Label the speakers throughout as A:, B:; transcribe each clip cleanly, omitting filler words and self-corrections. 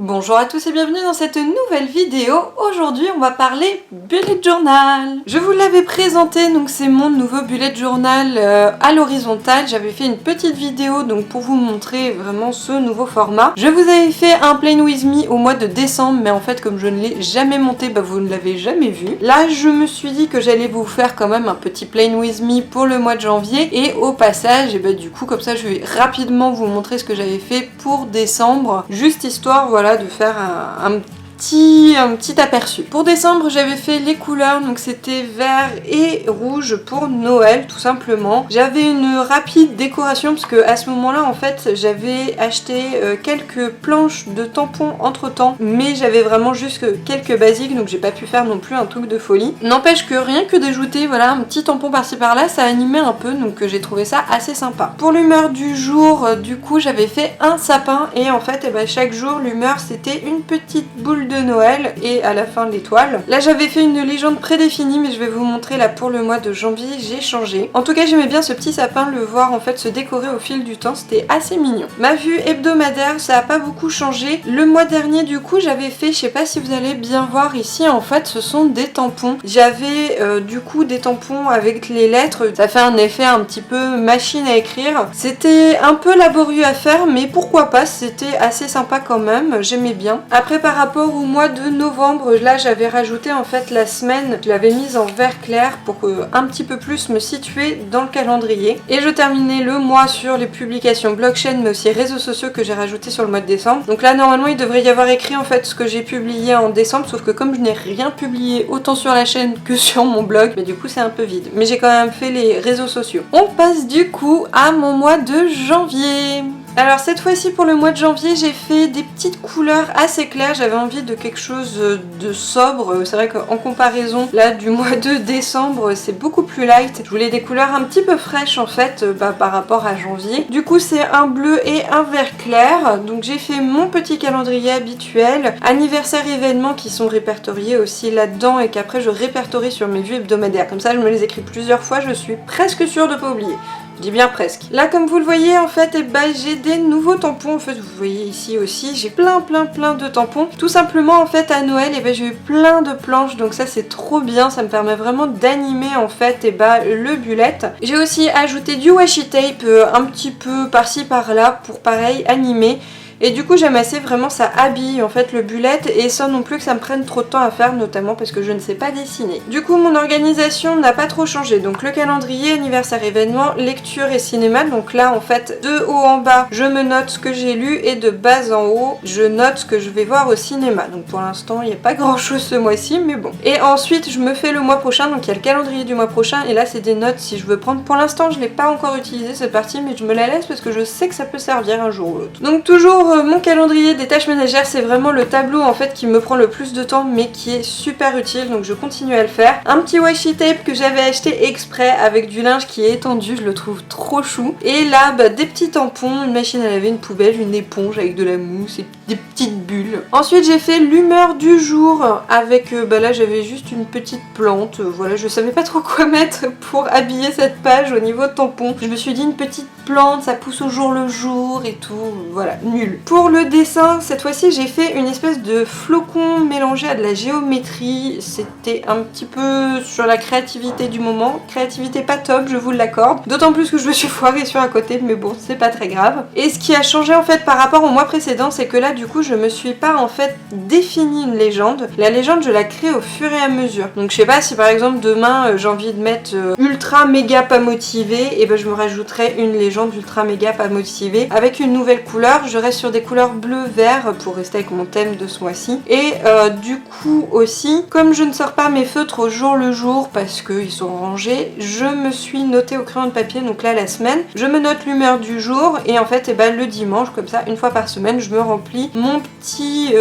A: Bonjour à tous et bienvenue dans cette nouvelle vidéo. Aujourd'hui on va parler bullet journal. Je vous l'avais présenté, donc c'est mon nouveau bullet journal à l'horizontale. J'avais fait une petite vidéo donc pour vous montrer vraiment ce nouveau format. Je vous avais fait un Plain With Me au mois de décembre, mais en fait comme je ne l'ai jamais monté, vous ne l'avez jamais vu. Là je me suis dit que j'allais vous faire quand même un petit Plain With Me pour le mois de janvier, et au passage, et du coup comme ça je vais rapidement vous montrer ce que j'avais fait pour décembre, juste histoire voilà de faire un petit aperçu. Pour décembre, j'avais fait les couleurs, donc c'était vert et rouge pour Noël, tout simplement. J'avais une rapide décoration parce que à ce moment-là, en fait, j'avais acheté quelques planches de tampons entre temps, mais j'avais vraiment juste quelques basiques, donc j'ai pas pu faire non plus un truc de folie. N'empêche que rien que d'ajouter voilà un petit tampon par-ci par-là, ça animait un peu, donc j'ai trouvé ça assez sympa. Pour l'humeur du jour, du coup, j'avais fait un sapin, et en fait, chaque jour, l'humeur c'était une petite boule de Noël et à la fin l'étoile. Là j'avais fait une légende prédéfinie, mais je vais vous montrer là pour le mois de janvier, j'ai changé. En tout cas j'aimais bien ce petit sapin, le voir en fait se décorer au fil du temps, c'était assez mignon. Ma vue hebdomadaire, ça a pas beaucoup changé. Le mois dernier du coup j'avais fait, je sais pas si vous allez bien voir ici, en fait ce sont des tampons. J'avais du coup des tampons avec les lettres, ça fait un effet un petit peu machine à écrire. C'était un peu laborieux à faire, mais pourquoi pas, c'était assez sympa quand même, j'aimais bien. Après par rapport au mois de novembre, là j'avais rajouté en fait la semaine, je l'avais mise en vert clair pour un petit peu plus me situer dans le calendrier. Et je terminais le mois sur les publications blockchain mais aussi réseaux sociaux que j'ai rajouté sur le mois de décembre. Donc là normalement il devrait y avoir écrit en fait ce que j'ai publié en décembre, sauf que comme je n'ai rien publié autant sur la chaîne que sur mon blog, du coup c'est un peu vide. Mais j'ai quand même fait les réseaux sociaux. On passe du coup à mon mois de janvier. Alors cette fois-ci pour le mois de janvier, j'ai fait des petites couleurs assez claires, j'avais envie de quelque chose de sobre. C'est vrai qu'en comparaison là du mois de décembre, c'est beaucoup plus light. Je voulais des couleurs un petit peu fraîches en fait par rapport à janvier. Du coup c'est un bleu et un vert clair. Donc j'ai fait mon petit calendrier habituel, anniversaire, événements qui sont répertoriés aussi là-dedans et qu'après je répertorie sur mes vues hebdomadaires. Comme ça je me les écris plusieurs fois, je suis presque sûre de ne pas oublier. Je dis bien presque. Là comme vous le voyez en fait, j'ai des nouveaux tampons. En fait vous voyez ici aussi, j'ai plein de tampons. Tout simplement en fait à Noël, j'ai eu plein de planches, donc ça c'est trop bien. Ça me permet vraiment d'animer en fait le bullet. J'ai aussi ajouté du washi tape un petit peu par-ci par-là pour pareil animer. Et du coup j'aime assez, vraiment ça habille en fait le bullet, et sans non plus que ça me prenne trop de temps à faire, notamment parce que je ne sais pas dessiner. Du coup mon organisation n'a pas trop changé, donc le calendrier, anniversaire, événement, lecture et cinéma. Donc là en fait de haut en bas je me note ce que j'ai lu, et de bas en haut je note ce que je vais voir au cinéma. Donc pour l'instant il n'y a pas grand chose ce mois-ci, mais bon. Et ensuite je me fais le mois prochain, donc il y a le calendrier du mois prochain, et là c'est des notes si je veux prendre. Pour l'instant je l'ai pas encore utilisé cette partie, mais je me la laisse parce que je sais que ça peut servir un jour ou l'autre. Donc toujours mon calendrier des tâches ménagères, c'est vraiment le tableau en fait qui me prend le plus de temps mais qui est super utile, donc je continue à le faire. Un petit washi tape que j'avais acheté exprès avec du linge qui est étendu, je le trouve trop chou. Et là des petits tampons, une machine à laver, une poubelle, une éponge avec de la mousse et des petites bulles. Ensuite j'ai fait l'humeur du jour avec là j'avais juste une petite plante, voilà, je savais pas trop quoi mettre pour habiller cette page au niveau de tampons. Je me suis dit une petite plante, ça pousse au jour le jour et tout, voilà, nul. Pour le dessin, cette fois-ci j'ai fait une espèce de flocon mélangé à de la géométrie. C'était un petit peu sur la créativité du moment, créativité pas top, je vous l'accorde, d'autant plus que je me suis foirée sur un côté, mais bon c'est pas très grave. Et ce qui a changé en fait par rapport au mois précédent, c'est que là du coup je me suis pas en fait défini une légende. La légende je la crée au fur et à mesure. Donc je sais pas si par exemple demain j'ai envie de mettre ultra méga pas motivé, et je me rajouterai une légende ultra méga pas motivé avec une nouvelle couleur. Je reste sur des couleurs bleu vert pour rester avec mon thème de ce mois-ci. Et du coup aussi, comme je ne sors pas mes feutres au jour le jour parce qu'ils sont rangés, je me suis noté au crayon de papier, donc là la semaine je me note l'humeur du jour, et en fait le dimanche comme ça une fois par semaine je me remplis mon petit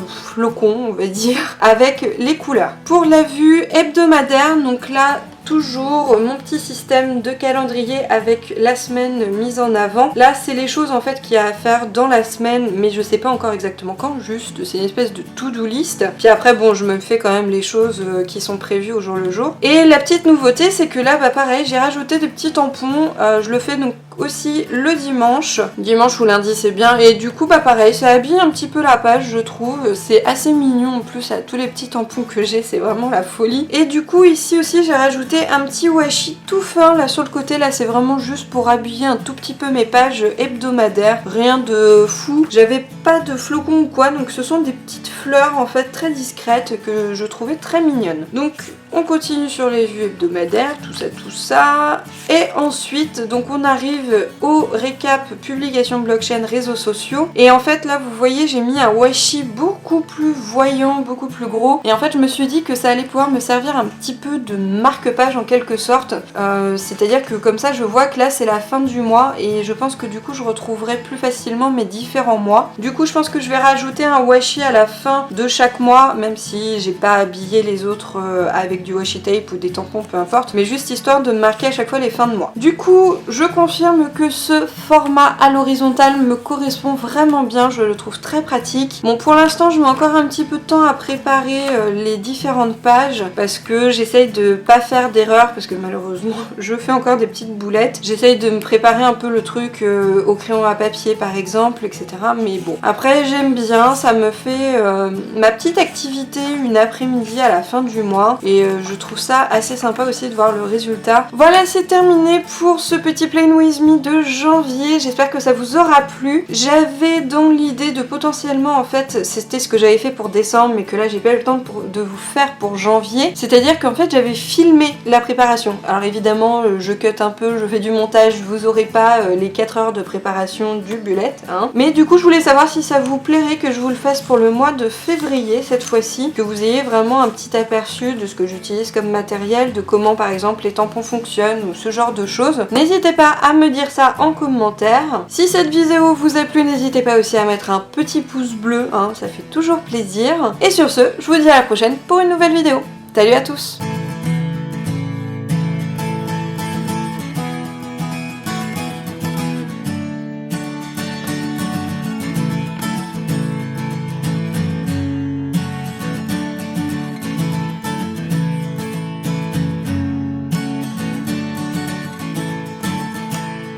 A: flocon on va dire avec les couleurs. Pour la vue hebdomadaire, donc là toujours mon petit système de calendrier avec la semaine mise en avant. Là c'est les choses en fait qu'il y a à faire dans la semaine, mais je sais pas encore exactement quand, juste c'est une espèce de to-do list. Puis après je me fais quand même les choses qui sont prévues au jour le jour. Et la petite nouveauté c'est que là pareil j'ai rajouté des petits tampons, je le fais donc aussi le dimanche. Dimanche ou lundi c'est bien. Et du coup bah pareil, ça habille un petit peu la page je trouve. C'est assez mignon en plus à tous les petits tampons que j'ai, c'est vraiment la folie. Et du coup ici aussi j'ai rajouté un petit washi tout fin là sur le côté. Là c'est vraiment juste pour habiller un tout petit peu mes pages hebdomadaires. Rien de fou. J'avais pas de flocons ou quoi, donc ce sont des petites fleurs en fait très discrètes que je trouvais très mignonnes. Donc on continue sur les vues hebdomadaires, tout ça. Et ensuite, donc on arrive au récap publication blockchain réseaux sociaux. Et en fait là vous voyez j'ai mis un washi beaucoup plus voyant, beaucoup plus gros. Et en fait je me suis dit que ça allait pouvoir me servir un petit peu de marque-page en quelque sorte. C'est-à-dire que comme ça je vois que là c'est la fin du mois et je pense que du coup je retrouverai plus facilement mes différents mois. Du coup je pense que je vais rajouter un washi à la fin de chaque mois, même si j'ai pas habillé les autres avec du washi tape ou des tampons, peu importe, mais juste histoire de marquer à chaque fois les fins de mois. Du coup, je confirme que ce format à l'horizontale me correspond vraiment bien, je le trouve très pratique. Bon, pour l'instant, je mets encore un petit peu de temps à préparer les différentes pages parce que j'essaye de pas faire d'erreurs parce que malheureusement, je fais encore des petites boulettes. J'essaye de me préparer un peu le truc au crayon à papier par exemple, etc. Mais bon, après j'aime bien, ça me fait ma petite activité une après-midi à la fin du mois et je trouve ça assez sympa aussi de voir le résultat. Voilà, c'est terminé pour ce petit Plain With Me de janvier. J'espère que ça vous aura plu. J'avais dans l'idée de potentiellement, en fait, c'était ce que j'avais fait pour décembre, mais que là j'ai pas eu le temps de vous faire pour janvier. C'est-à-dire qu'en fait j'avais filmé la préparation. Alors évidemment, je cut un peu, je fais du montage, vous aurez pas les 4 heures de préparation du bullet, hein. Mais du coup, je voulais savoir si ça vous plairait que je vous le fasse pour le mois de février cette fois-ci, que vous ayez vraiment un petit aperçu de ce que j'utilise comme matériel, de comment par exemple les tampons fonctionnent ou ce genre de choses. N'hésitez pas à me dire ça en commentaire. Si cette vidéo vous a plu, n'hésitez pas aussi à mettre un petit pouce bleu, hein, ça fait toujours plaisir. Et sur ce, je vous dis à la prochaine pour une nouvelle vidéo. Salut à tous!